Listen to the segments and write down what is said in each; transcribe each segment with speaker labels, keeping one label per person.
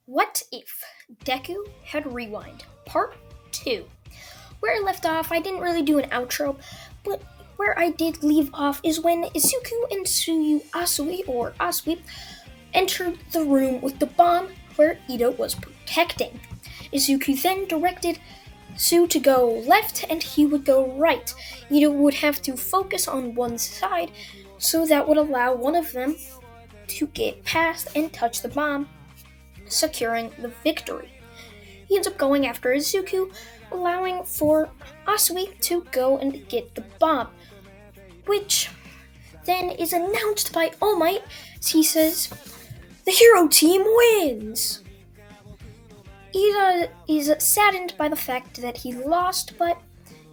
Speaker 1: What if Deku had Rewind, Part 2? Where I left off, I didn't really do an outro, but where I did leave off is when Izuku and Asui entered the room with the bomb where Ito was protecting. Izuku then directed Su to go left and he would go right. Ito would have to focus on one side, so that would allow one of them to get past and touch the bomb, securing the victory. He ends up going after Izuku, allowing for Asui to go and get the bomb, which then is announced by All Might as he says, "The hero team wins!" Ida is saddened by the fact that he lost, but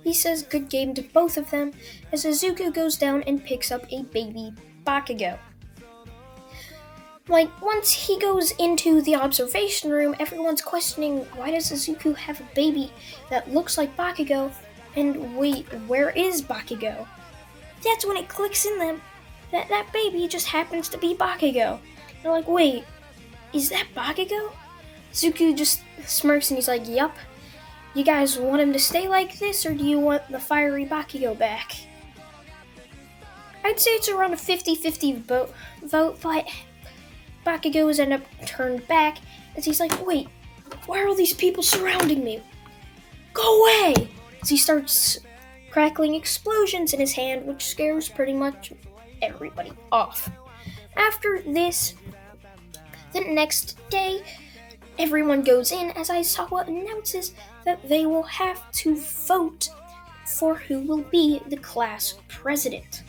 Speaker 1: he says good game to both of them as Izuku goes down and picks up a baby Bakugo. Once he goes into the observation room, everyone's questioning, why does Izuku have a baby that looks like Bakugo? And wait, where is Bakugo? That's when it clicks in them that that baby just happens to be Bakugo. They're like, wait, is that Bakugo? Izuku just smirks and he's like, yup. You guys want him to stay like this, or do you want the fiery Bakugo back? I'd say it's around a 50-50 vote, but Bakugo is end up turned back as he's like, wait, why are all these people surrounding me? Go away! As he starts crackling explosions in his hand, which scares pretty much everybody off. After this, the next day, everyone goes in as Aizawa announces that they will have to vote for who will be the class president.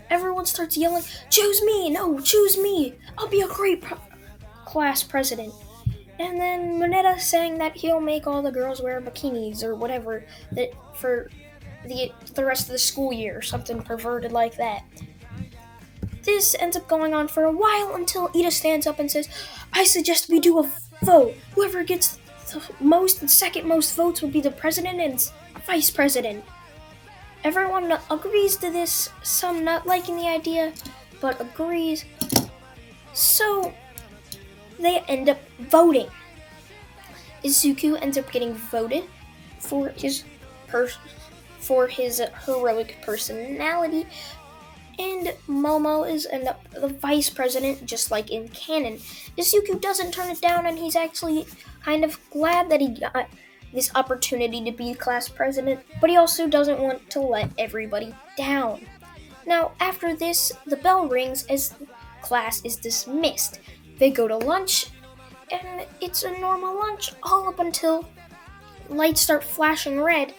Speaker 1: Everyone starts yelling, choose me, no, choose me, I'll be a great class president. And then Moneta saying that he'll make all the girls wear bikinis or whatever that for the rest of the school year, something perverted like that. This ends up going on for a while until Ida stands up and says, I suggest we do a vote. Whoever gets the most and second most votes will be the president and vice president. Everyone agrees to this, some not liking the idea, but agrees. So they end up voting. Izuku ends up getting voted for his heroic personality, and Momo is end up the vice president, just like in canon. Izuku doesn't turn it down, and he's actually kind of glad that he got this opportunity to be class president, but he also doesn't want to let everybody down. Now, after this, the bell rings as class is dismissed. They go to lunch, and it's a normal lunch all up until lights start flashing red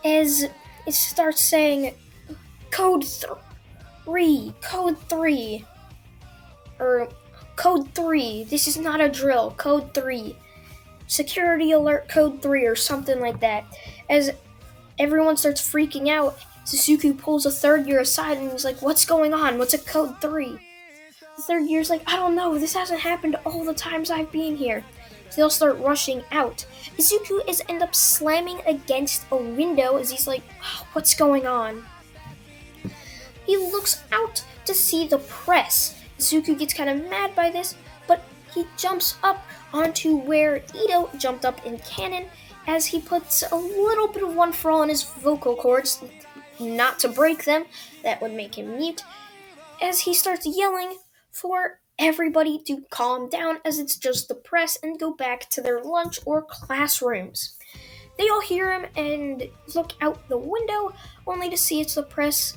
Speaker 1: as it starts saying code 3, this is not a drill, code 3. Security alert code 3 or something like that. As everyone starts freaking out, Suzuki pulls a third year aside and he's like, what's going on? What's a code 3? The third year's like, I don't know, this hasn't happened all the times I've been here. So they'll start rushing out. Izuku is end up slamming against a window as he's like, oh, what's going on? He looks out to see the press. Izuku gets kind of mad by this, but he jumps up onto where Ito jumped up in canon as he puts a little bit of one for all in his vocal cords, not to break them, that would make him mute, as he starts yelling for everybody to calm down as it's just the press and go back to their lunch or classrooms. They all hear him and look out the window, only to see it's the press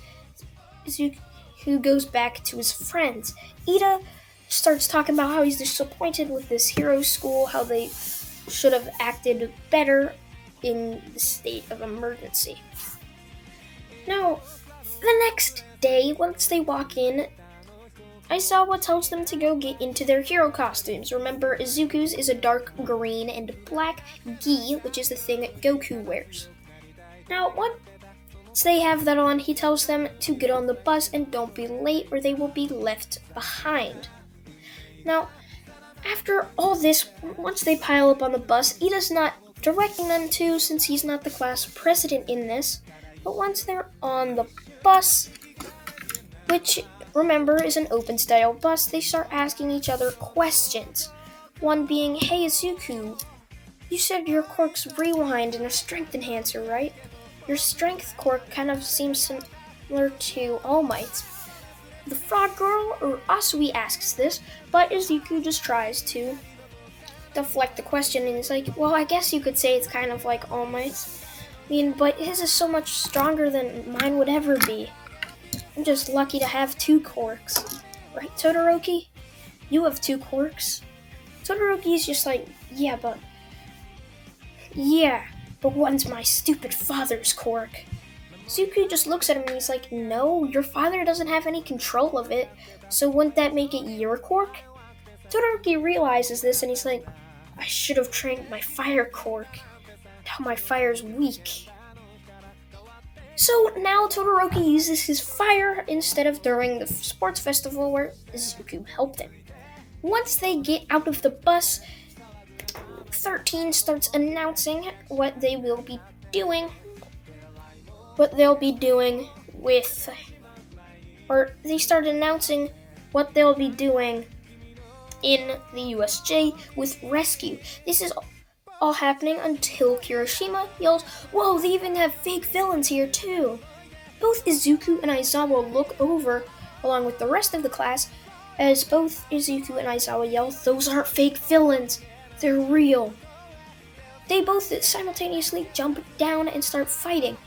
Speaker 1: who goes back to his friends. Ida starts talking about how he's disappointed with this hero school, how they should have acted better in the state of emergency. Now, the next day, once they walk in, Aizawa tells them to go get into their hero costumes. Remember, Izuku's is a dark green and black gi, which is the thing that Goku wears. Now, once they have that on, he tells them to get on the bus and don't be late or they will be left behind. Now, after all this, once they pile up on the bus, Ida's not directing them to since he's not the class president in this, but once they're on the bus, which remember is an open style bus, they start asking each other questions. One being, hey Izuku, you said your quirk's rewind and a strength enhancer, right? Your strength quirk kind of seems similar to All Might's. The Frog Girl or Asui asks this, but Izuku just tries to deflect the question and he's like, well, I guess you could say it's kind of like All Might's. I mean, but his is so much stronger than mine would ever be. I'm just lucky to have two quirks. Right, Todoroki? You have two quirks. Todoroki's just like, yeah, but one's my stupid father's quirk. Zuko just looks at him and he's like, no, your father doesn't have any control of it, so wouldn't that make it your quirk? Todoroki realizes this and he's like, I should have trained my fire quirk. Now my fire's weak. So now Todoroki uses his fire instead of during the sports festival where Zuko helped him. Once they get out of the bus, 13 starts announcing what they will be doing. They start announcing what they'll be doing in the USJ with Rescue. This is all happening until Kirishima yells, whoa, they even have fake villains here too. Both Izuku and Aizawa look over, along with the rest of the class, as both Izuku and Aizawa yell, those aren't fake villains, they're real. They both simultaneously jump down and start fighting.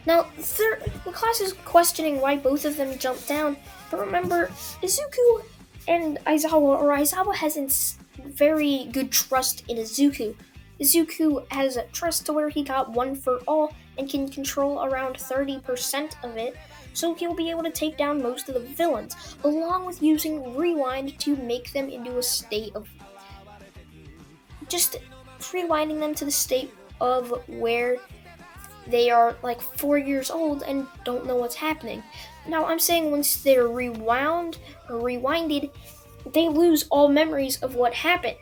Speaker 1: Now, the class is questioning why both of them jumped down, but remember, Izuku and Aizawa has very good trust in Izuku. Izuku has a trust to where he got one for all and can control around 30% of it, so he'll be able to take down most of the villains, along with using Rewind to make them into a state of just rewinding them to the state of where they are like 4 years old and don't know what's happening. Now I'm saying once they're rewound or rewinded, they lose all memories of what happened.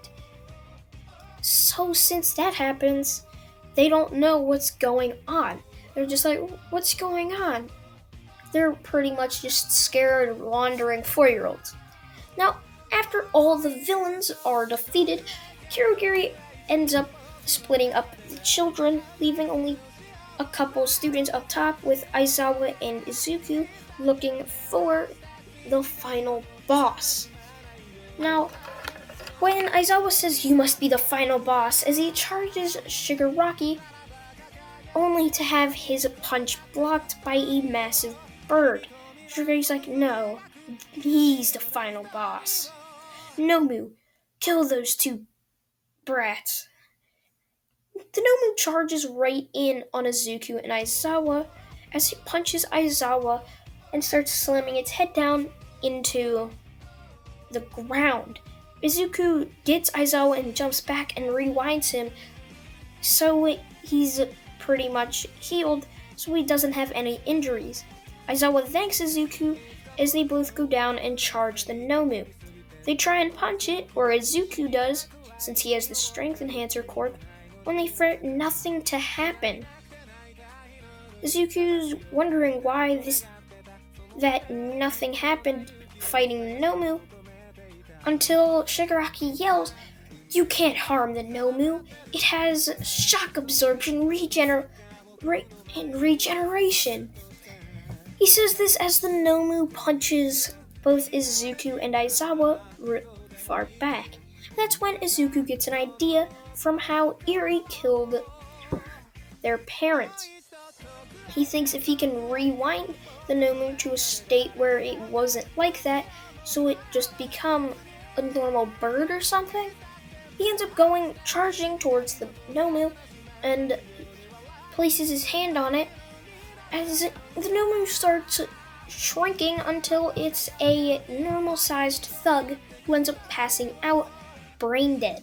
Speaker 1: So since that happens, they don't know what's going on. They're just like, what's going on? They're pretty much just scared, wandering 4-year-olds. Now, after all the villains are defeated, Kirigiri ends up splitting up the children, leaving only a couple students up top with Aizawa and Izuku looking for the final boss. Now, when Aizawa says you must be the final boss as he charges Shigaraki, only to have his punch blocked by a massive bird. Shigaraki's like, no, he's the final boss. Nomu, kill those two brats. The Nomu charges right in on Izuku and Aizawa as he punches Aizawa and starts slamming its head down into the ground. Izuku gets Aizawa and jumps back and rewinds him, so he's pretty much healed, so he doesn't have any injuries. Aizawa thanks Izuku as they both go down and charge the Nomu. They try and punch it, or Izuku does, since he has the strength enhancer quirk, only for nothing to happen. Izuku's wondering why that nothing happened fighting the Nomu, until Shigaraki yells, you can't harm the Nomu, it has shock absorption, regeneration. He says this as the Nomu punches both Izuku and Aizawa far back. That's when Izuku gets an idea from how Eri killed their parents. He thinks if he can rewind the Nomu to a state where it wasn't like that, so it just become a normal bird or something, he ends up charging towards the Nomu and places his hand on it as the Nomu starts shrinking until it's a normal-sized thug who ends up passing out, brain dead.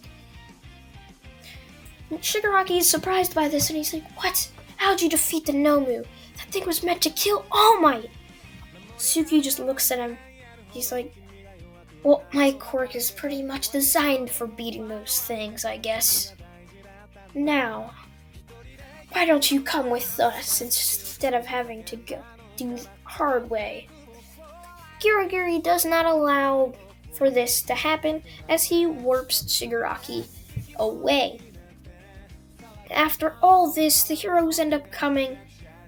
Speaker 1: Shigaraki is surprised by this and he's like, what? How'd you defeat the Nomu? That thing was meant to kill All Might! Suki just looks at him. He's like, well, my quirk is pretty much designed for beating those things, I guess. Now, why don't you come with us instead of having to go do the hard way? Kirigiri does not allow for this to happen as he warps Shigaraki away. After all this, the heroes end up coming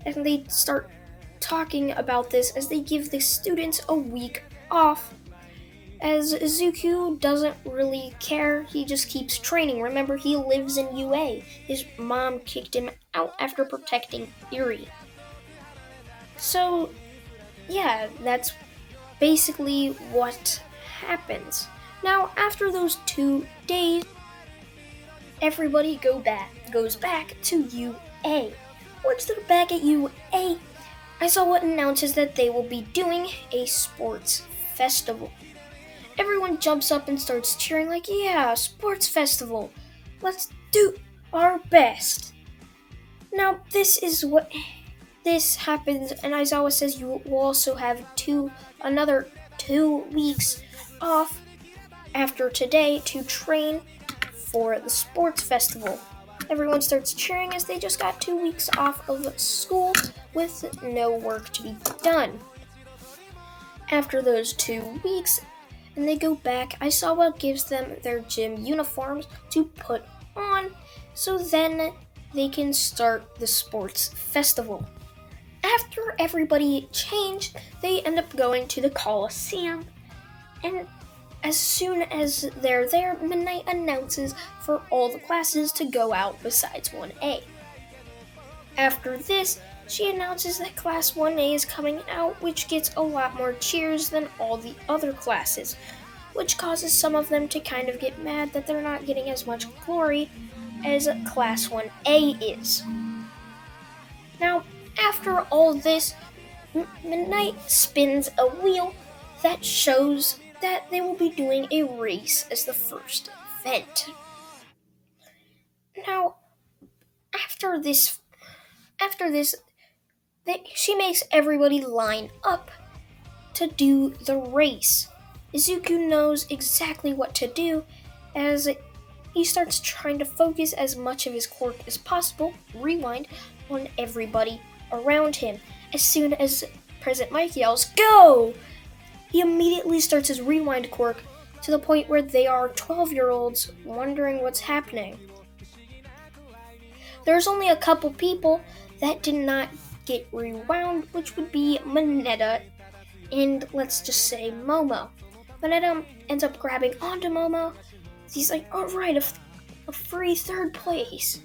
Speaker 1: and they start talking about this as they give the students a week off. As Izuku doesn't really care, he just keeps training. Remember, he lives in UA. His mom kicked him out after protecting Eri. So, yeah, that's basically what happens. Now, after those 2 days, everybody goes back to UA. Once they're back at UA, Aizawa announces that they will be doing a sports festival. Everyone jumps up and starts cheering like, yeah, sports festival. Let's do our best. Now, this happens, and Aizawa says you will also have another 2 weeks off after today to train for the sports festival. Everyone starts cheering as they just got 2 weeks off of school with no work to be done. After those 2 weeks, and they go back, Aizawa gives them their gym uniforms to put on, so then they can start the sports festival. After everybody changed, they end up going to the Coliseum, and as soon as they're there, Midnight announces for all the classes to go out besides 1A. After this, she announces that Class 1A is coming out, which gets a lot more cheers than all the other classes, which causes some of them to kind of get mad that they're not getting as much glory as Class 1A is. Now, after all this, Midnight spins a wheel that shows that they will be doing a race as the first event. Now, after this, she makes everybody line up to do the race. Izuku knows exactly what to do as he starts trying to focus as much of his quirk as possible, rewind, on everybody around him. As soon as President Mike yells, "Go!" he immediately starts his rewind quirk to the point where they are 12-year-olds wondering what's happening. There's only a couple people that did not get rewound, which would be Mineta and, let's just say, Momo. Mineta ends up grabbing onto Momo. He's like, alright, a free 3rd place.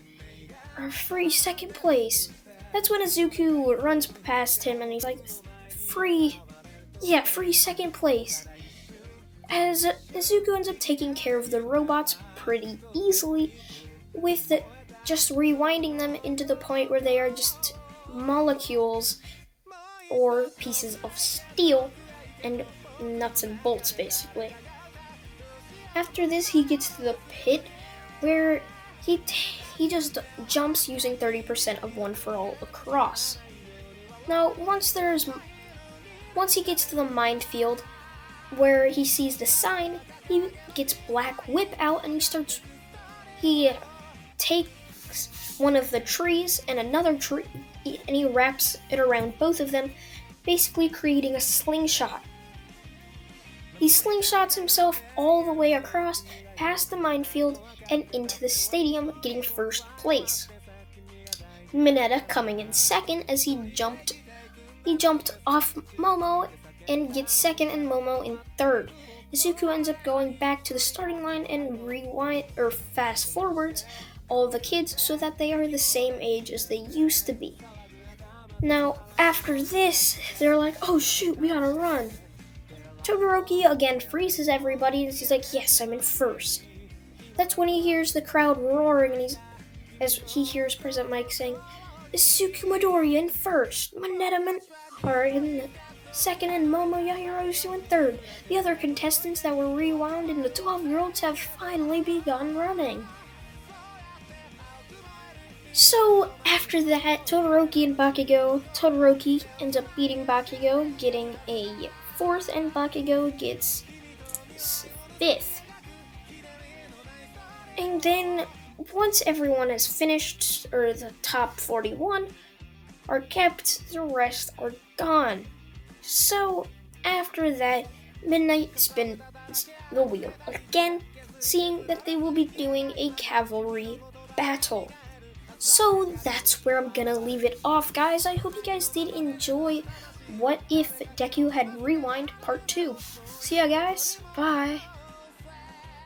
Speaker 1: Or a free 2nd place. That's when Izuku runs past him and he's like, free 2nd place. As Izuku ends up taking care of the robots pretty easily, with just rewinding them into the point where they are just molecules or pieces of steel and nuts and bolts, basically. After this, he gets to the pit where he just jumps using 30% of One for All across. Now, once he gets to the minefield where he sees the sign, he gets Black Whip out and he takes one of the trees and another tree and he wraps it around both of them, basically creating a slingshot. He slingshots himself all the way across, past the minefield, and into the stadium, getting 1st place. Mineta coming in 2nd as he jumped off Momo and gets 2nd and Momo in 3rd. Izuku ends up going back to the starting line and fast forwards all the kids so that they are the same age as they used to be. Now, after this, they're like, oh shoot, we gotta run. Todoroki again freezes everybody and he's like, yes, I'm in 1st. That's when he hears the crowd roaring and as he hears President Mike saying, Izuku Midoriya in 1st, Mineta are in 2nd, and Momo Yahirosu in 3rd. The other contestants that were rewound into 12-year-olds have finally begun running. So, after that, Todoroki ends up beating Bakugo, getting a 4th, and Bakugo gets 5th. And then, once everyone has finished, or the top 41 are kept, the rest are gone. So, after that, Midnight spins the wheel. Again, seeing that they will be doing a cavalry battle. So that's where I'm gonna leave it off, guys. I hope you guys did enjoy What If Deku Had Rewind Part 2. See ya, guys. Bye.